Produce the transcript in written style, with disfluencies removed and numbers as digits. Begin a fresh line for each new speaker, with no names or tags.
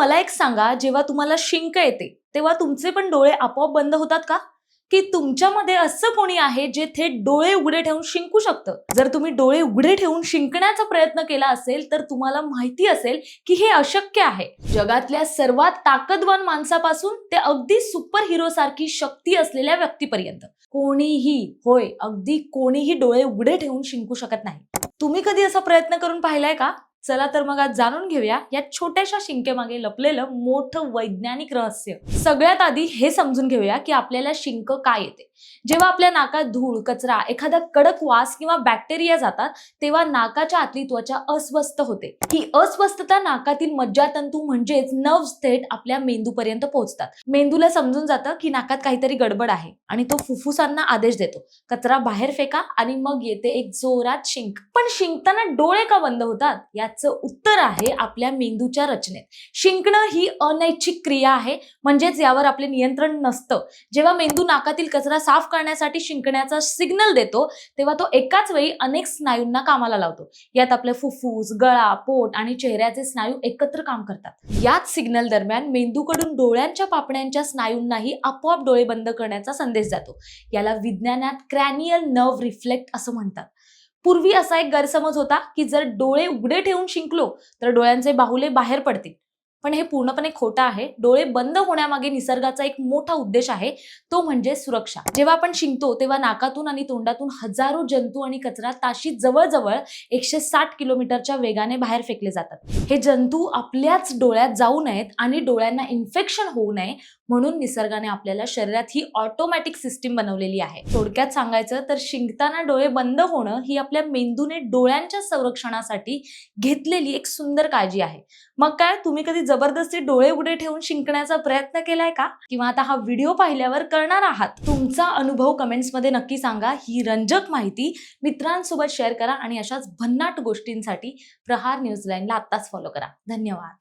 मला एक सांगा, जेव्हा तुम्हाला शिंक येते, तेव्हा तुमचे पण डोळे आपोआप बंद होतात का? की तुमच्यामध्ये असं कोणी आहे जे थेट डोळे उघडे ठेवून शिंकू शकतं? जर तुम्ही डोळे उघडे ठेवून शिंकण्याचा प्रयत्न केला असेल, तर तुम्हाला माहिती असेल की हे अशक्य आहे. जगातल्या सर्वात ताकदवान माणसापासून ते अगदी सुपर हिरो सारखी शक्ती असलेल्या व्यक्तीपर्यंत कोणीही, होय अगदी कोणीही डोळे उघडे ठेवून शिंकू शकत नाही. तुम्ही कधी असा प्रयत्न करून पाहिलाय का? चला तर मग आज जाणून घेऊया या छोट्याशा शिंकेमागे लपलेलं मोठं वैज्ञानिक रहस्य. सगळ्यात आधी हे समजून घेऊया की आपल्याला शिंक का येते. जेव्हा आपल्या नाकात धूळ, कचरा, एखादा कडक वास किंवा बॅक्टेरिया जातात, तेव्हा नाकाच्या आतली त्वचा अस्वस्थ होते. ही अस्वस्थता नाकातील मज्जातंतू म्हणजेच नर्व्स थेट आपल्या मेंदूपर्यंत पोहोचतात. मेंदूला समजून जातं की नाकात काहीतरी गडबड आहे आणि तो फुफ्फुसांना आदेश देतो, कचरा बाहेर फेका, आणि मग येते एक जोरात शिंक. पण शिंकताना डोळे का बंद होतात? याचं उत्तर आहे आपल्या मेंदूच्या रचनेत. शिंकणं ही अनैच्छिक क्रिया आहे, म्हणजेच यावर आपले नियंत्रण नसतं. जेव्हा मेंदू नाकातील कचरा साफ करण्यासाठी शिंकण्याचा सिग्नल देतो, तेव्हा तो एकाच वेळी अनेक स्नायूंना कामाला लावतो. यात आपले फुफ्फुस, गळा, पोट आणि चेहऱ्याचे स्नायू एकत्र काम करतात. याच सिग्नल दरम्यान मेंदूकडून डोळ्यांच्या पापण्यांच्या स्नायूंनाही आपोआप डोळे बंद करण्याचा संदेश जातो. याला विज्ञानात क्रॅनियल नर्व्ह रिफ्लेक्ट असं म्हणतात. पूर्वी असा एक गैरसमज होता की जर डोळे उघडे ठेवून शिंकलो तर डोळ्यांचे बाहुले बाहेर पडतील. पण हे पूर्णपणे खोटं आहे. डोळे बंद होण्यामागे निसर्गाचा एक मोठा उद्देश आहे, तो म्हणजे सुरक्षा. जेव्हा आपण शिंकतो तेव्हा नाकातून आणि तोंडातून हजारो जंतू आणि कचरा ताशी जवळजवळ 160 किलोमीटरच्या वेगाने बाहेर फेकले जातात. हे जंतू आपल्याच डोळ्यात जाऊ नयेत आणि डोळ्यांना इन्फेक्शन होऊ नये म्हणून निसर्गाने आपल्याला शरीरात ही ऑटोमॅटिक सिस्टीम बनवलेली आहे. थोडक्यात सांगायचं तर शिंकताना डोळे बंद होणं ही आपल्या मेंदूने डोळ्यांच्या संरक्षणासाठी घेतलेली एक सुंदर काळजी आहे. मग काय, तुम्ही कधी जबरदस्ती डोळे उघडे ठेवून शिंकण्याचा प्रयत्न केलाय का? किंवा आता हा व्हिडिओ पाहिल्यावर करणार आहात? तुमचा अनुभव कमेंट्स मध्ये नक्की सांगा. ही रंजक माहिती मित्रांसोबत शेअर करा आणि अशाच भन्नाट गोष्टींसाठी प्रहार न्यूज लाईनला आत्ताच फॉलो करा. धन्यवाद.